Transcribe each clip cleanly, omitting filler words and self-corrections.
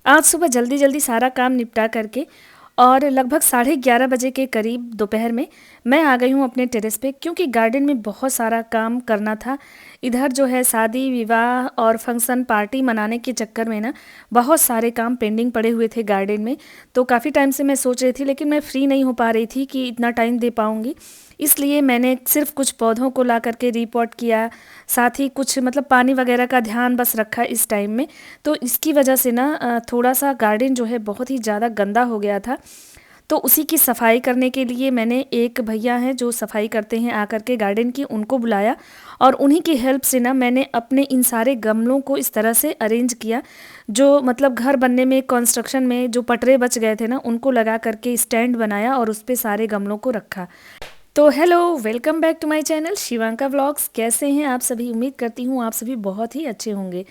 आज सुबह जल्दी जल्दी सारा काम निपटा करके और लगभग 11:30 बजे के करीब दोपहर में मैं आ गई हूँ अपने टेरेस पे, क्योंकि गार्डन में बहुत सारा काम करना था। इधर जो है शादी विवाह और फंक्शन पार्टी मनाने के चक्कर में ना बहुत सारे काम पेंडिंग पड़े हुए थे गार्डन में। तो काफ़ी टाइम से मैं सोच रही थी, लेकिन मैं फ्री नहीं हो पा रही थी कि इतना टाइम दे पाऊँगी। इसलिए मैंने सिर्फ कुछ पौधों को ला करके रिपोर्ट किया, साथ ही कुछ मतलब पानी वगैरह का ध्यान बस रखा इस टाइम में। तो इसकी वजह से ना थोड़ा सा गार्डन जो है बहुत ही ज़्यादा गंदा हो गया था। तो उसी की सफाई करने के लिए मैंने एक भैया हैं जो सफाई करते हैं आकर के गार्डन की, उनको बुलाया और उन्हीं की हेल्प से ना मैंने अपने इन सारे गमलों को इस तरह से अरेंज किया। जो मतलब घर बनने में कंस्ट्रक्शन में जो पटरे बच गए थे ना, उनको लगा करके स्टैंड बनाया और उस पे सारे गमलों को रखा। तो hello, welcome back to my channel Shivanka vlogs. कैसे हैं आप सभी? उम्मीद करती हूँ आप सभी बहुत ही अच्छे होंगे।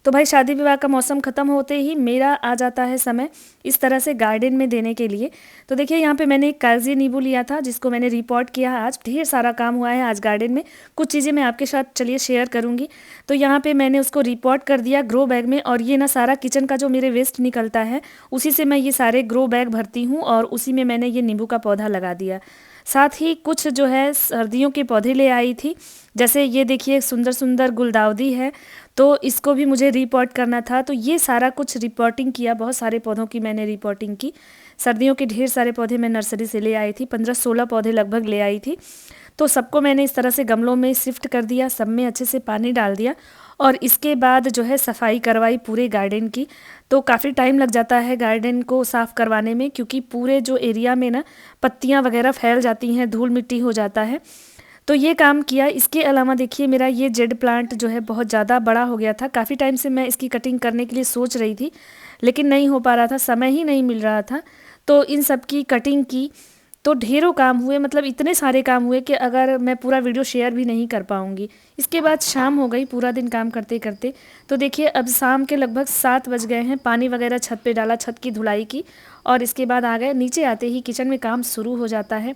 तो भाई, शादी विवाह का मौसम ख़त्म होते ही मेरा आ जाता है समय इस तरह से गार्डन में देने के लिए। तो देखिए, यहाँ पे मैंने एक कागजी नींबू लिया था जिसको मैंने रिपोर्ट किया। आज ढेर सारा काम हुआ है आज गार्डन में। कुछ चीज़ें मैं आपके साथ चलिए शेयर करूँगी। तो यहाँ पे मैंने उसको रिपोर्ट कर दिया ग्रो बैग में, और ये ना सारा किचन का जो मेरे वेस्ट निकलता है उसी से मैं ये सारे ग्रो बैग भरती हूँ और उसी में मैंने ये नींबू का पौधा लगा दिया। साथ ही कुछ जो है सर्दियों के पौधे ले आई थी, जैसे ये देखिए सुंदर सुंदर गुलदाउदी है, तो इसको भी मुझे रिपोर्ट करना था। तो ये सारा कुछ रिपोर्टिंग किया, बहुत सारे पौधों की मैंने रिपोर्टिंग की। सर्दियों के ढेर सारे पौधे मैं नर्सरी से ले आई थी, 15-16 पौधे लगभग ले आई थी। तो सबको मैंने इस तरह से गमलों में शिफ्ट कर दिया, सब में अच्छे से पानी डाल दिया और इसके बाद जो है सफाई करवाई पूरे गार्डन की। तो काफ़ी टाइम लग जाता है गार्डन को साफ़ करवाने में, क्योंकि पूरे जो एरिया में ना पत्तियां वगैरह फैल जाती हैं, धूल मिट्टी हो जाता है। तो ये काम किया। इसके अलावा देखिए, मेरा ये जेड प्लांट जो है बहुत ज़्यादा बड़ा हो गया था। काफ़ी टाइम से मैं इसकी कटिंग करने के लिए सोच रही थी, लेकिन नहीं हो पा रहा था, समय ही नहीं मिल रहा था। तो इन सब की कटिंग की, तो ढेरों काम हुए, मतलब इतने सारे काम हुए कि अगर मैं पूरा वीडियो शेयर भी नहीं कर पाऊँगी। इसके बाद शाम हो गई पूरा दिन काम करते करते। तो देखिए, अब शाम के लगभग 7 बज गए हैं। पानी वगैरह छत पे डाला, छत की धुलाई की और इसके बाद आ गए नीचे। आते ही किचन में काम शुरू हो जाता है।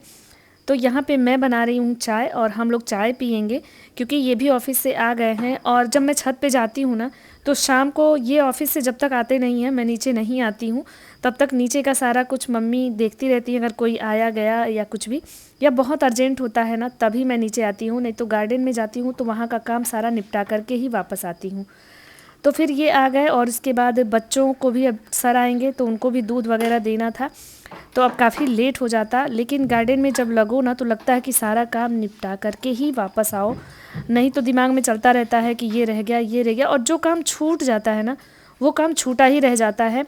तो यहाँ पे मैं बना रही हूँ चाय और हम लोग चाय पियेंगे, क्योंकि ये भी ऑफिस से आ गए हैं। और जब मैं छत पे जाती हूँ ना, तो शाम को ये ऑफिस से जब तक आते नहीं हैं, मैं नीचे नहीं आती हूँ, तब तक नीचे का सारा कुछ मम्मी देखती रहती है। अगर कोई आया गया या कुछ भी, या बहुत अर्जेंट होता है ना, तभी मैं नीचे आती हूँ। नहीं तो गार्डन में जाती हूँ तो वहाँ का काम सारा निपटा करके ही वापस आती हूँ। तो फिर ये आ गए और इसके बाद बच्चों को भी अब सर आएंगे, तो उनको भी दूध वगैरह देना था। तो अब काफ़ी लेट हो जाता, लेकिन गार्डन में जब लगो ना तो लगता है कि सारा काम निपटा करके ही वापस आओ। नहीं तो दिमाग में चलता रहता है कि ये रह गया, ये रह गया, और जो काम छूट जाता है ना, वो काम छूटा ही रह जाता है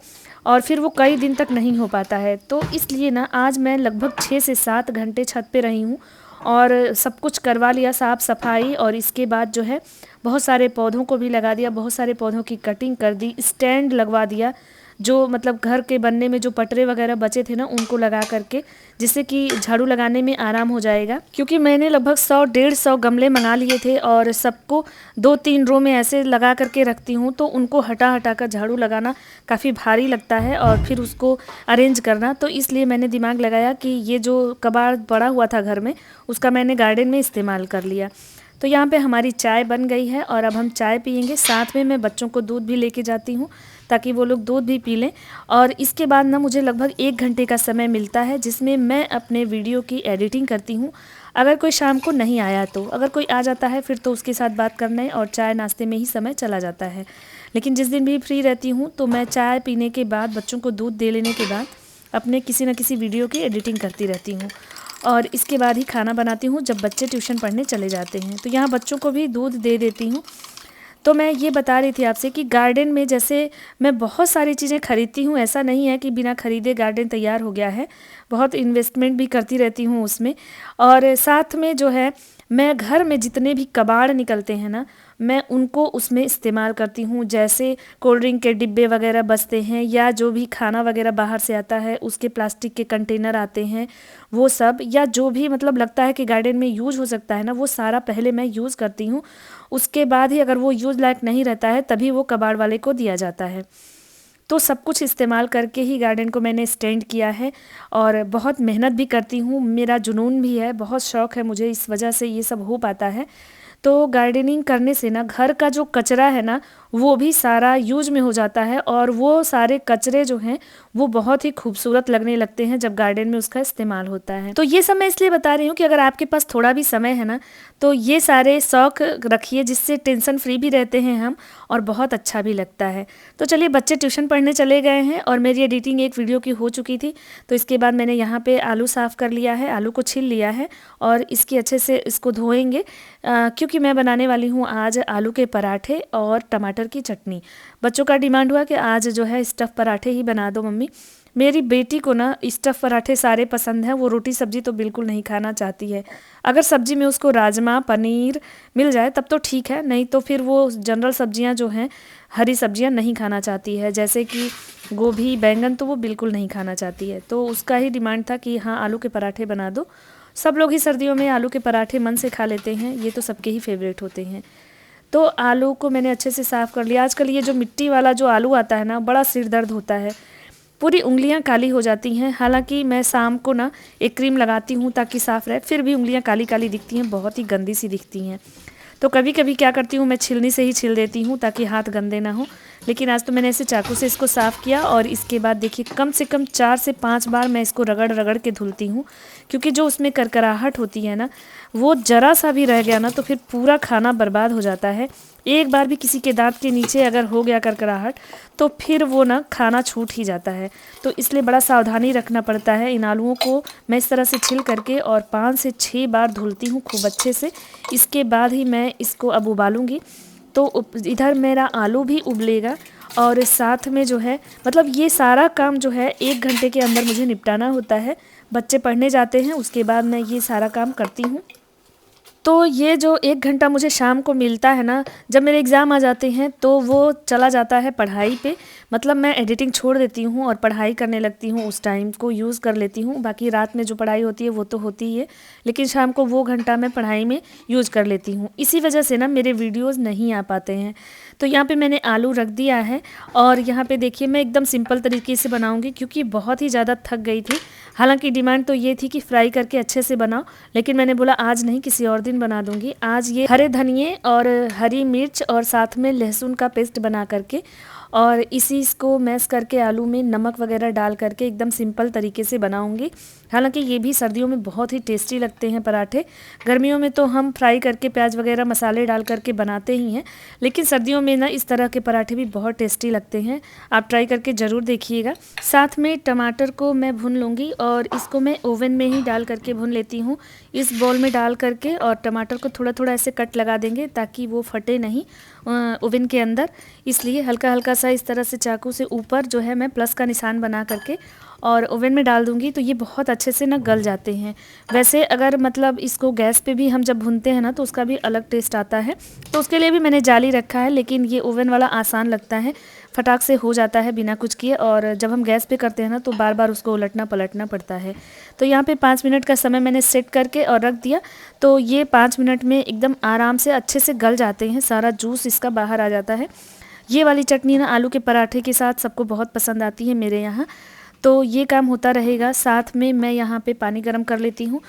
और फिर वो कई दिन तक नहीं हो पाता है। तो इसलिए ना आज मैं लगभग 6 से 7 घंटे छत पे रही हूँ और सब कुछ करवा लिया, साफ़ सफाई। और इसके बाद जो है बहुत सारे पौधों को भी लगा दिया, बहुत सारे पौधों की कटिंग कर दी, स्टैंड लगवा दिया। जो मतलब घर के बनने में जो पटरे वगैरह बचे थे ना, उनको लगा करके, जिससे कि झाड़ू लगाने में आराम हो जाएगा। क्योंकि मैंने लगभग 100-150 गमले मंगा लिए थे और सबको 2-3 रो में ऐसे लगा करके रखती हूँ, तो उनको हटा हटा कर झाड़ू लगाना काफ़ी भारी लगता है और फिर उसको अरेंज करना। तो इसलिए मैंने दिमाग लगाया कि ये जो कबाड़ पड़ा हुआ था घर में, उसका मैंने गार्डन में इस्तेमाल कर लिया। तो यहाँ पे हमारी चाय बन गई है और अब हम चाय पियेंगे। साथ में मैं बच्चों को दूध भी लेके जाती हूँ, ताकि वो लोग दूध भी पी लें। और इसके बाद ना मुझे लगभग 1 घंटे का समय मिलता है, जिसमें मैं अपने वीडियो की एडिटिंग करती हूँ। अगर कोई शाम को नहीं आया तो, अगर कोई आ जाता है फिर तो उसके साथ बात करने और चाय नाश्ते में ही समय चला जाता है। लेकिन जिस दिन भी फ्री रहती हूँ, तो मैं चाय पीने के बाद, बच्चों को दूध दे लेने के बाद, अपने किसी न किसी वीडियो की एडिटिंग करती रहती हूँ। और इसके बाद ही खाना बनाती हूँ, जब बच्चे ट्यूशन पढ़ने चले जाते हैं। तो यहाँ बच्चों को भी दूध दे देती हूँ। तो मैं ये बता रही थी आपसे कि गार्डन में जैसे मैं बहुत सारी चीज़ें खरीदती हूँ, ऐसा नहीं है कि बिना खरीदे गार्डन तैयार हो गया है। बहुत इन्वेस्टमेंट भी करती रहती हूँ उसमें। और साथ में जो है, मैं घर में जितने भी कबाड़ निकलते हैं ना, मैं उनको उसमें इस्तेमाल करती हूँ। जैसे कोल्ड ड्रिंक के डिब्बे वगैरह बचते हैं, या जो भी खाना वगैरह बाहर से आता है उसके प्लास्टिक के कंटेनर आते हैं, वो सब, या जो भी मतलब लगता है कि गार्डन में यूज़ हो सकता है ना, वो सारा पहले मैं यूज़ करती हूँ। उसके बाद ही अगर वो यूज़ लायक नहीं रहता है, तभी वो कबाड़ वाले को दिया जाता है। तो सब कुछ इस्तेमाल करके ही गार्डन को मैंने स्टैंड किया है और बहुत मेहनत भी करती हूँ। मेरा जुनून भी है, बहुत शौक़ है मुझे, इस वजह से ये सब हो पाता है। तो गार्डनिंग करने से ना घर का जो कचरा है ना, वो भी सारा यूज में हो जाता है और वो सारे कचरे जो हैं वो बहुत ही खूबसूरत लगने लगते हैं जब गार्डन में उसका इस्तेमाल होता है। तो ये सब मैं इसलिए बता रही हूँ कि अगर आपके पास थोड़ा भी समय है ना, तो ये सारे शौक रखिए, जिससे टेंशन फ्री भी रहते हैं हम और बहुत अच्छा भी लगता है। तो चलिए, बच्चे ट्यूशन पढ़ने चले गए हैं और मेरी एडिटिंग एक वीडियो की हो चुकी थी। तो इसके बाद मैंने यहाँ पे आलू साफ़ कर लिया है, आलू को छील लिया है और इसकी अच्छे से इसको धोएंगे, क्योंकि मैं बनाने वाली हूँ आज आलू के पराठे और टमाटर की चटनी। बच्चों का डिमांड हुआ कि आज जो है स्टफ़ पराठे ही बना दो मम्मी। मेरी बेटी को ना स्टफ़ पराठे सारे पसंद हैं, वो रोटी सब्ज़ी तो बिल्कुल नहीं खाना चाहती है। अगर सब्ज़ी में उसको राजमा पनीर मिल जाए तब तो ठीक है, नहीं तो फिर वो जनरल सब्जियां जो हैं, हरी सब्जियां नहीं खाना चाहती है, जैसे कि गोभी बैंगन तो वो बिल्कुल नहीं खाना चाहती है। तो उसका ही डिमांड था कि हाँ आलू के पराठे बना दो। सब लोग ही सर्दियों में आलू के पराठे मन से खा लेते हैं, ये तो सबके ही फेवरेट होते हैं। तो आलू को मैंने अच्छे से साफ़ कर लिया। आजकल ये जो मिट्टी वाला जो आलू आता है ना, बड़ा सिर दर्द होता है, पूरी उंगलियां काली हो जाती हैं। हालांकि मैं शाम को ना एक क्रीम लगाती हूँ ताकि साफ़ रहे, फिर भी उंगलियां काली काली दिखती हैं, बहुत ही गंदी सी दिखती हैं। तो कभी कभी क्या करती हूँ, मैं छिलनी से ही छिल देती हूँ ताकि हाथ गंदे ना हो। लेकिन आज तो मैंने ऐसे चाकू से इसको साफ़ किया और इसके बाद देखिए कम से कम 4 से 5 बार मैं इसको रगड़ रगड़ के धुलती हूँ, क्योंकि जो उसमें करकराहट होती है ना, वो ज़रा सा भी रह गया ना तो फिर पूरा खाना बर्बाद हो जाता है। एक बार भी किसी के दांत के नीचे अगर हो गया करकराहट तो फिर वो ना खाना छूट ही जाता है। तो इसलिए बड़ा सावधानी रखना पड़ता है। इन आलूओं को मैं इस तरह से छिल करके और 5 से 6 बार धुलती हूँ खूब अच्छे से। इसके बाद ही मैं इसको अब उबालूँगी। तो इधर मेरा आलू भी उबलेगा और साथ में जो है, मतलब ये सारा काम जो है 1 घंटे के अंदर मुझे निपटाना होता है। बच्चे पढ़ने जाते हैं, उसके बाद मैं ये सारा काम करती हूँ। तो ये जो 1 घंटा मुझे शाम को मिलता है ना, जब मेरे एग्ज़ाम आ जाते हैं तो वो चला जाता है पढ़ाई पे। मतलब मैं एडिटिंग छोड़ देती हूँ और पढ़ाई करने लगती हूँ, उस टाइम को यूज़ कर लेती हूँ। बाकी रात में जो पढ़ाई होती है वो तो होती ही है, लेकिन शाम को वो घंटा मैं पढ़ाई में यूज़ कर लेती हूँ। इसी वजह से ना मेरे वीडियोज़ नहीं आ पाते हैं। तो यहाँ पे मैंने आलू रख दिया है और यहाँ पे देखिए मैं एकदम सिंपल तरीके से बनाऊँगी, क्योंकि बहुत ही ज़्यादा थक गई थी। हालांकि डिमांड तो ये थी कि फ्राई करके अच्छे से बनाओ, लेकिन मैंने बोला आज नहीं, किसी और दिन बना दूंगी। आज ये हरे धनिए और हरी मिर्च और साथ में लहसुन का पेस्ट बना करके और इसको मैश करके आलू में नमक वगैरह डाल करके एकदम सिंपल तरीके से बनाऊंगी। हालांकि ये भी सर्दियों में बहुत ही टेस्टी लगते हैं पराठे। गर्मियों में तो हम फ्राई करके प्याज वगैरह मसाले डाल करके बनाते ही हैं, लेकिन सर्दियों में ना इस तरह के पराठे भी बहुत टेस्टी लगते हैं। आप ट्राई करके ज़रूर देखिएगा। साथ में टमाटर को मैं भून लूँगी और इसको मैं ओवन में ही डाल करके भून लेती हूँ, इस बॉल में डाल करके। और टमाटर को थोड़ा थोड़ा ऐसे कट लगा देंगे ताकि वो फटे नहीं ओवन के अंदर, इसलिए हल्का हल्का सा इस तरह से चाकू से ऊपर जो है मैं प्लस का निशान बना करके और ओवन में डाल दूंगी। तो ये बहुत अच्छे से ना गल जाते हैं। वैसे अगर मतलब इसको गैस पे भी हम जब भूनते हैं ना तो उसका भी अलग टेस्ट आता है, तो उसके लिए भी मैंने जाली रखा है। लेकिन ये ओवन वाला आसान लगता है, फटाक से हो जाता है बिना कुछ किए। और जब हम गैस पे करते हैं ना तो बार बार उसको उलटना पलटना पड़ता है। तो यहाँ पे 5 मिनट का समय मैंने सेट करके और रख दिया। तो ये 5 मिनट में एकदम आराम से अच्छे से गल जाते हैं, सारा जूस इसका बाहर आ जाता है। ये वाली चटनी ना आलू के पराठे के साथ सबको बहुत पसंद आती है मेरे यहाँ। तो ये काम होता रहेगा। साथ में मैं यहाँ पे पानी गर्म कर लेती हूँ,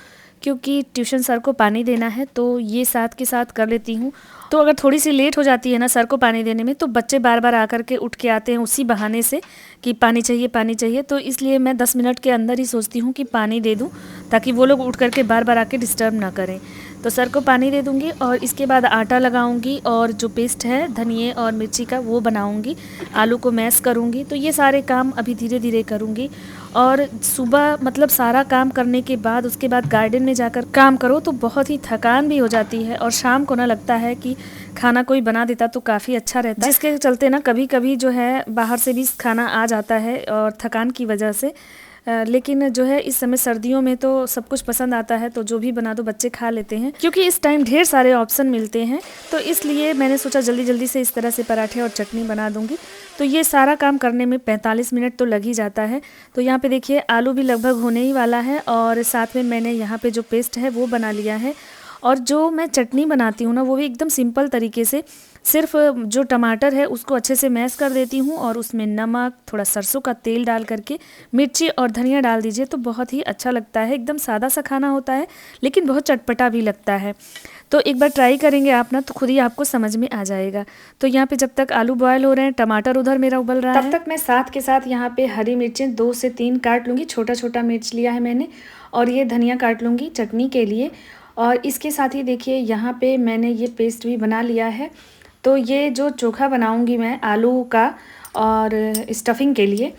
क्योंकि ट्यूशन सर को पानी देना है, तो ये साथ के साथ कर लेती हूँ। तो अगर थोड़ी सी लेट हो जाती है ना सर को पानी देने में, तो बच्चे बार बार आकर के उठ के आते हैं उसी बहाने से कि पानी चाहिए पानी चाहिए। तो इसलिए मैं 10 मिनट के अंदर ही सोचती हूँ कि पानी दे दूँ, ताकि वो लोग उठ करके बार बार आके डिस्टर्ब ना करें। तो सर को पानी दे दूँगी और इसके बाद आटा लगाऊँगी और जो पेस्ट है धनिए और मिर्ची का वो बनाऊँगी, आलू को मैश करूँगी। तो ये सारे काम अभी धीरे धीरे करूँगी। और सुबह मतलब सारा काम करने के बाद उसके बाद गार्डन में जाकर काम करो तो बहुत ही थकान भी हो जाती है। और शाम को ना लगता है कि खाना कोई बना देता तो काफ़ी अच्छा रहता, जिसके चलते ना कभी कभी जो है बाहर से भी खाना आ जाता है और थकान की वजह से। लेकिन जो है इस समय सर्दियों में तो सब कुछ पसंद आता है, तो जो भी बना दो बच्चे खा लेते हैं, क्योंकि इस टाइम ढेर सारे ऑप्शन मिलते हैं। तो इसलिए मैंने सोचा जल्दी जल्दी से इस तरह से पराठे और चटनी बना दूंगी। तो ये सारा काम करने में 45 मिनट तो लग ही जाता है। तो यहाँ पे देखिए आलू भी लगभग होने ही वाला है और साथ में मैंने यहाँ पे जो पेस्ट है वो बना लिया है। और जो मैं चटनी बनाती हूँ ना वो भी एकदम सिंपल तरीके से, सिर्फ जो टमाटर है उसको अच्छे से मैश कर देती हूँ और उसमें नमक, थोड़ा सरसों का तेल डाल करके मिर्ची और धनिया डाल दीजिए तो बहुत ही अच्छा लगता है। एकदम सादा सा खाना होता है लेकिन बहुत चटपटा भी लगता है। तो एक बार ट्राई करेंगे आप ना तो खुद ही आपको समझ में आ जाएगा। तो यहाँ पे जब तक आलू बॉयल हो रहे हैं, टमाटर उधर मेरा उबल रहा है, तब तक मैं साथ के साथ यहाँ पे हरी मिर्चें 2 से 3 काट लूँगी। छोटा छोटा मिर्च लिया है मैंने और ये धनिया काट लूँगी चटनी के लिए। और इसके साथ ही देखिए यहाँ पे मैंने ये पेस्ट भी बना लिया है। तो ये जो चोखा बनाऊँगी मैं आलू का और स्टफिंग के लिए,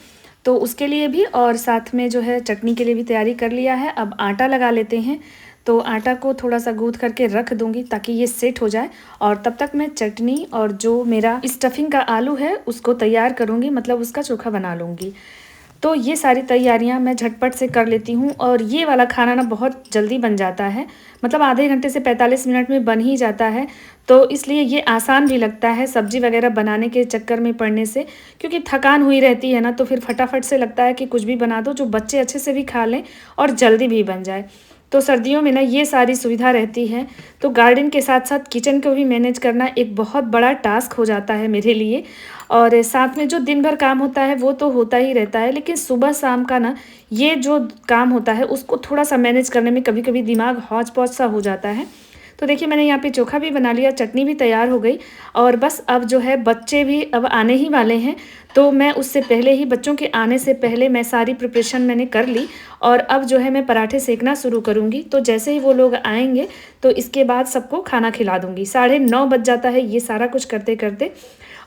तो उसके लिए भी और साथ में जो है चटनी के लिए भी तैयारी कर लिया है। अब आटा लगा लेते हैं। तो आटा को थोड़ा सा गूँथ करके रख दूँगी ताकि ये सेट हो जाए और तब तक मैं चटनी और जो मेरा स्टफिंग का आलू है उसको तैयार करूँगी, मतलब उसका चोखा बना लूँगी। तो ये सारी तैयारियां मैं झटपट से कर लेती हूँ और ये वाला खाना ना बहुत जल्दी बन जाता है, मतलब आधे घंटे से 45 मिनट में बन ही जाता है। तो इसलिए ये आसान भी लगता है सब्जी वगैरह बनाने के चक्कर में पड़ने से, क्योंकि थकान हुई रहती है ना, तो फिर फटाफट से लगता है कि कुछ भी बना दो जो बच्चे अच्छे से भी खा लें और जल्दी भी बन जाए। तो सर्दियों में ना ये सारी सुविधा रहती है। तो गार्डन के साथ साथ किचन को भी मैनेज करना एक बहुत बड़ा टास्क हो जाता है मेरे लिए। और साथ में जो दिन भर काम होता है वो तो होता ही रहता है, लेकिन सुबह शाम का ना ये जो काम होता है उसको थोड़ा सा मैनेज करने में कभी कभी दिमाग हौच पौच सा हो जाता है। तो देखिए मैंने यहाँ पे चोखा भी बना लिया, चटनी भी तैयार हो गई और बस अब जो है बच्चे भी अब आने ही वाले हैं। तो मैं उससे पहले ही, बच्चों के आने से पहले मैं सारी प्रिपरेशन मैंने कर ली और अब जो है मैं पराठे सेकना शुरू करूँगी। तो जैसे ही वो लोग आएंगे तो इसके बाद सबको खाना खिला दूँगी। 9:30 बज जाता है ये सारा कुछ करते करते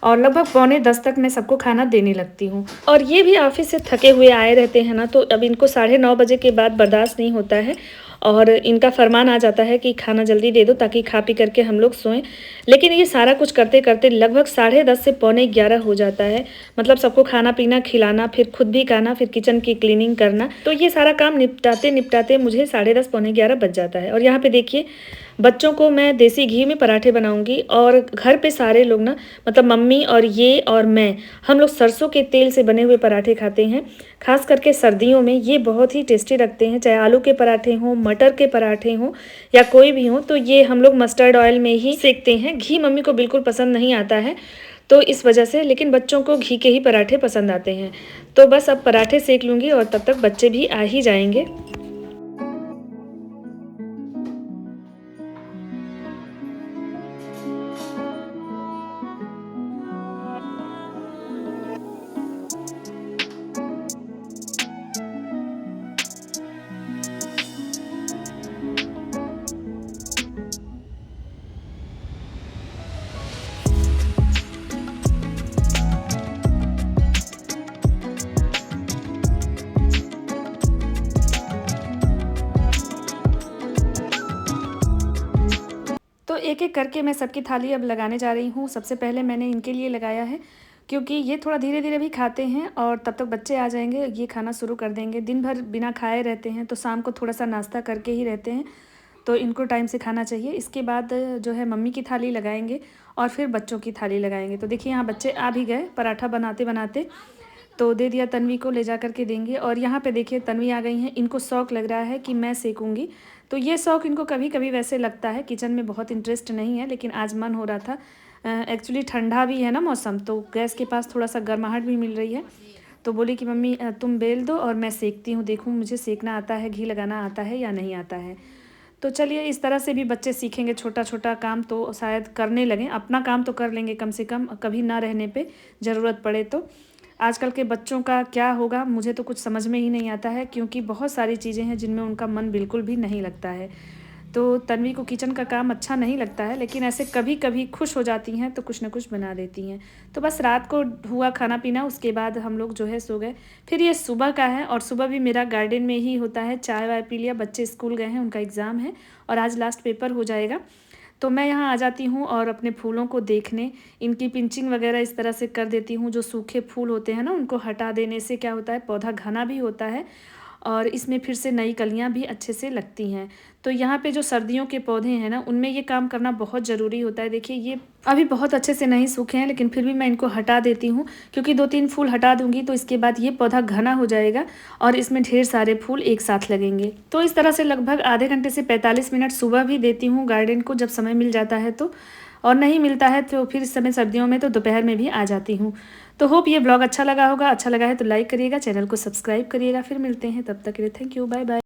और लगभग 9:45 तक मैं सबको खाना देने लगती हूँ। और ये भी ऑफिस से थके हुए आए रहते हैं ना, तो अब इनको 9:30 बजे के बाद बर्दाश्त नहीं होता है और इनका फरमान आ जाता है कि खाना जल्दी दे दो ताकि खा पी करके हम लोग सोएं। लेकिन ये सारा कुछ करते करते लगभग 10:30 से 10:45 हो जाता है, मतलब सबको खाना पीना खिलाना, फिर खुद भी खाना, फिर किचन की क्लीनिंग करना। तो ये सारा काम निपटाते निपटाते मुझे 10:30 11:45 बज जाता है। और यहाँ पे देखिए बच्चों को मैं देसी घी में पराठे बनाऊंगी और घर पे सारे लोग ना, मतलब मम्मी और ये और मैं, हम लोग सरसों के तेल से बने हुए पराठे खाते हैं। खास करके सर्दियों में ये बहुत ही टेस्टी लगते हैं, चाहे आलू के पराठे हों, मटर के पराठे हों या कोई भी हो, तो ये हम लोग मस्टर्ड ऑयल में ही सेकते हैं। घी मम्मी को बिल्कुल पसंद नहीं आता है तो इस वजह से, लेकिन बच्चों को घी के ही पराठे पसंद आते हैं। तो बस अब पराठे सेक लूँगी और तब तक बच्चे भी आ ही जाएंगे। तो एक-एक करके मैं सबकी थाली अब लगाने जा रही हूँ। सबसे पहले मैंने इनके लिए लगाया है क्योंकि ये थोड़ा धीरे-धीरे भी खाते हैं और तब तक बच्चे आ जाएँगे, ये खाना शुरू कर देंगे। दिन भर बिना खाए रहते हैं तो शाम को थोड़ा-सा नाश्ता करके ही रहते हैं, तो इनको टाइम से खाना चाहिए। इसके बाद जो है मम्मी की थाली लगाएँगे और फिर बच्चों की थाली लगाएँगे। तो देखिए यहाँ बच्चे आ भी गए पराठा बनाते-बनाते, तो दे दिया तन्वी को, ले जा कर के देंगे। और यहाँ पे देखिए तन्वी आ गई हैं, इनको शौक़ लग रहा है कि मैं सेकूँगी। तो ये शौक़ इनको कभी-कभी वैसे लगता है, किचन में बहुत इंटरेस्ट नहीं है, लेकिन आज मन हो रहा था। एक्चुअली ठंडा भी है ना मौसम, तो गैस के पास थोड़ा-सा गर्माहट भी मिल रही है। तो बोली कि मम्मी तुम बेल दो और मैं सेकती हूँ, देखूँ मुझे सेकना आता है, घी लगाना आता है या नहीं आता है। तो चलिए इस तरह से भी बच्चे सीखेंगे, छोटा-छोटा काम तो शायद करने लगें। अपना काम तो कर लेंगे कम से कम, कभी ना रहने पे ज़रूरत पड़े तो। आजकल के बच्चों का क्या होगा मुझे तो कुछ समझ में ही नहीं आता है, क्योंकि बहुत सारी चीज़ें हैं जिनमें उनका मन बिल्कुल भी नहीं लगता है। तो तन्वी को किचन का काम अच्छा नहीं लगता है, लेकिन ऐसे कभी-कभी खुश हो जाती हैं तो कुछ न कुछ बना देती हैं। तो बस रात को हुआ खाना-पीना, उसके बाद हम लोग जो है सो गए। फिर ये सुबह का है और सुबह भी मेरा गार्डन में ही होता है। चाय-वाय पी लिया, बच्चे स्कूल गए हैं, उनका एग्ज़ाम है और आज लास्ट पेपर हो जाएगा। तो मैं यहाँ आ जाती हूँ और अपने फूलों को देखने, इनकी पिंचिंग वगैरह इस तरह से कर देती हूँ। जो सूखे फूल होते हैं ना, उनको हटा देने से क्या होता है, पौधा घना भी होता है और इसमें फिर से नई कलियाँ भी अच्छे से लगती हैं। तो यहाँ पे जो सर्दियों के पौधे हैं ना, उनमें ये काम करना बहुत ज़रूरी होता है। देखिए ये अभी बहुत अच्छे से नहीं सूखे हैं, लेकिन फिर भी मैं इनको हटा देती हूँ, क्योंकि 2-3 फूल हटा दूँगी तो इसके बाद ये पौधा घना हो जाएगा और इसमें ढेर सारे फूल एक साथ लगेंगे। तो इस तरह से लगभग आधे घंटे से 45 मिनट सुबह भी देती हूँ गार्डन को, जब समय मिल जाता है तो। और नहीं मिलता है तो फिर इस समय सर्दियों में तो दोपहर में भी आ जाती हूँ। तो होप ये ब्लॉग अच्छा लगा होगा। अच्छा लगा है तो लाइक करिएगा, चैनल को सब्सक्राइब करिएगा। फिर मिलते हैं, तब तक के लिए थैंक यू, बाय बाय।